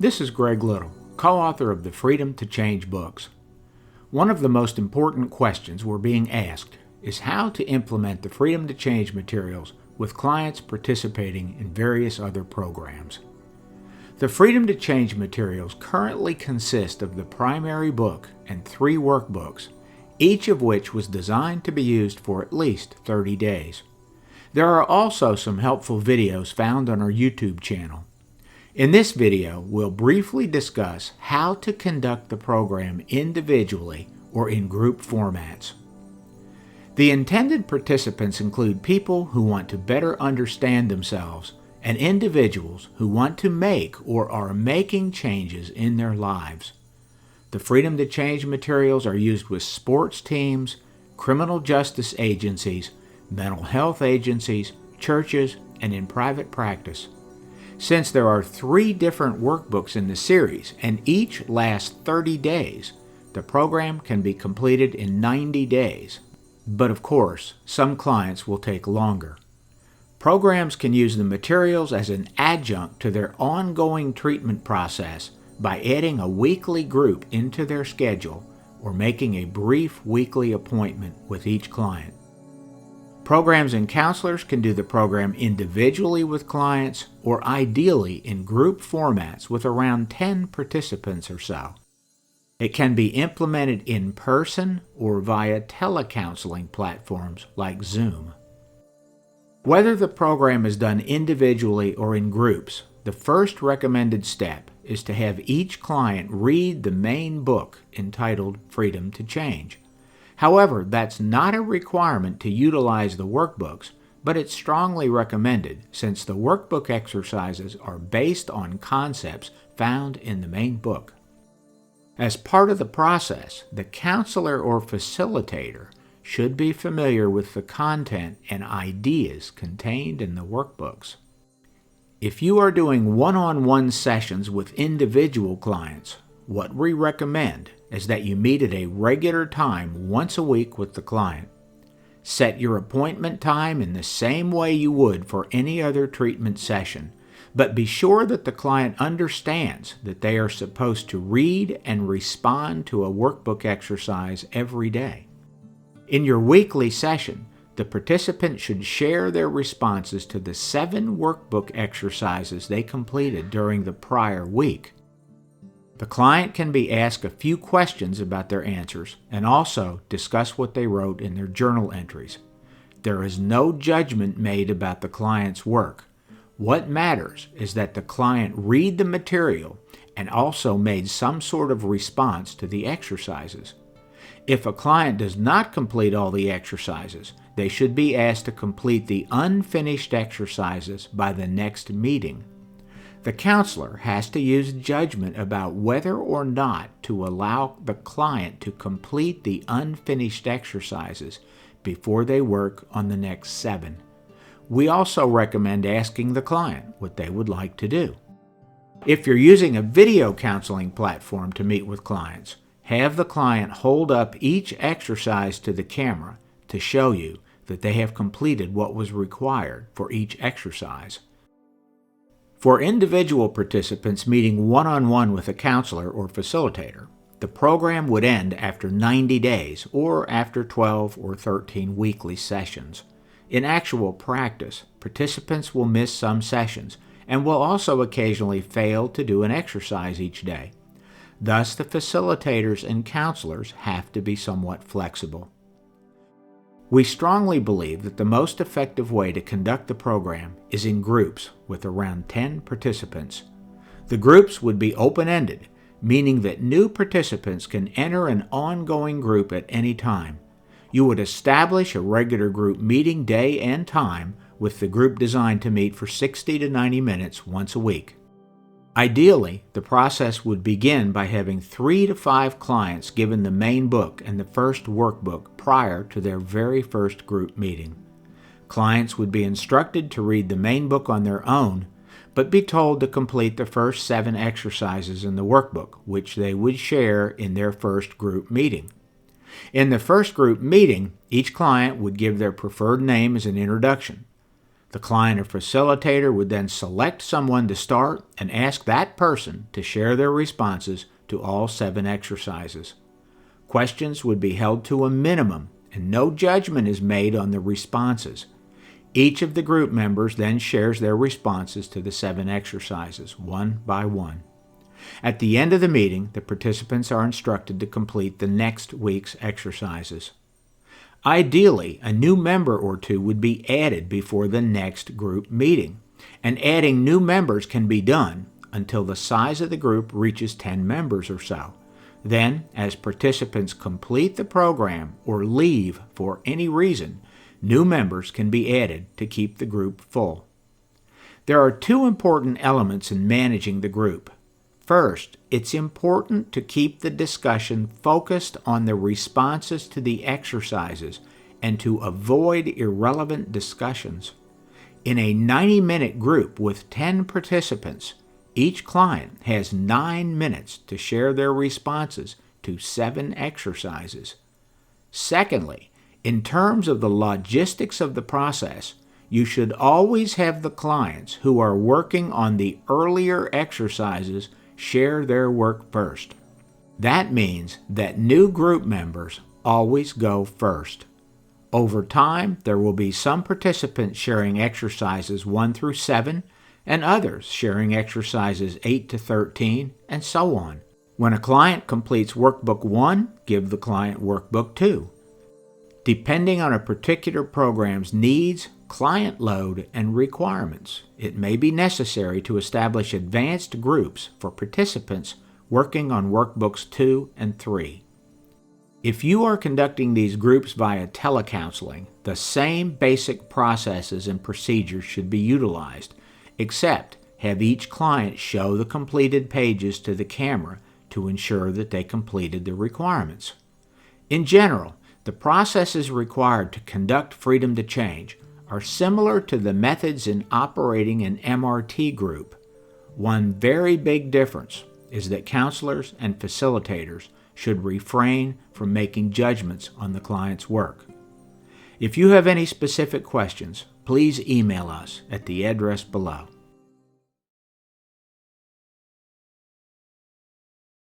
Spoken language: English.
This is Greg Little, co-author of the Freedom to Change books. One of the most important questions we're being asked is how to implement the Freedom to Change materials with clients participating in various other programs. The Freedom to Change materials currently consist of the primary book and 3 workbooks, each of which was designed to be used for at least 30 days. There are also some helpful videos found on our YouTube channel. In this video, we'll briefly discuss how to conduct the program individually or in group formats. The intended participants include people who want to better understand themselves and individuals who want to make or are making changes in their lives. The Freedom to Change materials are used with sports teams, criminal justice agencies, mental health agencies, churches, and in private practice. Since there are 3 different workbooks in the series and each lasts 30 days, the program can be completed in 90 days. But of course, some clients will take longer. Programs can use the materials as an adjunct to their ongoing treatment process by adding a weekly group into their schedule or making a brief weekly appointment with each client. Programs and counselors can do the program individually with clients or ideally in group formats with around 10 participants or so. It can be implemented in person or via telecounseling platforms like Zoom. Whether the program is done individually or in groups, the first recommended step is to have each client read the main book entitled Freedom to Change. However, that's not a requirement to utilize the workbooks, but it's strongly recommended since the workbook exercises are based on concepts found in the main book. As part of the process, the counselor or facilitator should be familiar with the content and ideas contained in the workbooks. If you are doing one-on-one sessions with individual clients, what we recommend is that you meet at a regular time once a week with the client. Set your appointment time in the same way you would for any other treatment session, but be sure that the client understands that they are supposed to read and respond to a workbook exercise every day. In your weekly session, the participant should share their responses to the 7 workbook exercises they completed during the prior week. The client can be asked a few questions about their answers and also discuss what they wrote in their journal entries. There is no judgment made about the client's work. What matters is that the client read the material and also made some sort of response to the exercises. If a client does not complete all the exercises, they should be asked to complete the unfinished exercises by the next meeting. The counselor has to use judgment about whether or not to allow the client to complete the unfinished exercises before they work on the next 7. We also recommend asking the client what they would like to do. If you're using a video counseling platform to meet with clients, have the client hold up each exercise to the camera to show you that they have completed what was required for each exercise. For individual participants meeting one-on-one with a counselor or facilitator, the program would end after 90 days or after 12 or 13 weekly sessions. In actual practice, participants will miss some sessions and will also occasionally fail to do an exercise each day. Thus, the facilitators and counselors have to be somewhat flexible. We strongly believe that the most effective way to conduct the program is in groups with around 10 participants. The groups would be open-ended, meaning that new participants can enter an ongoing group at any time. You would establish a regular group meeting day and time with the group designed to meet for 60 to 90 minutes once a week. Ideally, the process would begin by having 3 to 5 clients given the main book and the first workbook prior to their very first group meeting. Clients would be instructed to read the main book on their own, but be told to complete the first 7 exercises in the workbook, which they would share in their first group meeting. In the first group meeting, each client would give their preferred name as an introduction. The client or facilitator would then select someone to start and ask that person to share their responses to all 7 exercises. Questions would be held to a minimum, and no judgment is made on the responses. Each of the group members then shares their responses to the 7 exercises, one by one. At the end of the meeting, the participants are instructed to complete the next week's exercises. Ideally, a new member or two would be added before the next group meeting, and adding new members can be done until the size of the group reaches 10 members or so. Then, as participants complete the program or leave for any reason, new members can be added to keep the group full. There are 2 important elements in managing the group. First, it's important to keep the discussion focused on the responses to the exercises and to avoid irrelevant discussions. In a 90-minute group with 10 participants, each client has 9 minutes to share their responses to 7 exercises. Secondly, in terms of the logistics of the process, you should always have the clients who are working on the earlier exercises share their work first. That means that new group members always go first. Over time, there will be some participants sharing exercises 1 through 7, and others sharing exercises 8 to 13, and so on. When a client completes Workbook 1, give the client Workbook 2. Depending on a particular program's needs, client load, and requirements, it may be necessary to establish advanced groups for participants working on Workbooks 2 and 3. If you are conducting these groups via telecounseling, the same basic processes and procedures should be utilized, except have each client show the completed pages to the camera to ensure that they completed the requirements. In general, the processes required to conduct Freedom to Change are similar to the methods in operating an MRT group. One very big difference is that counselors and facilitators should refrain from making judgments on the client's work. If you have any specific questions, please email us at the address below.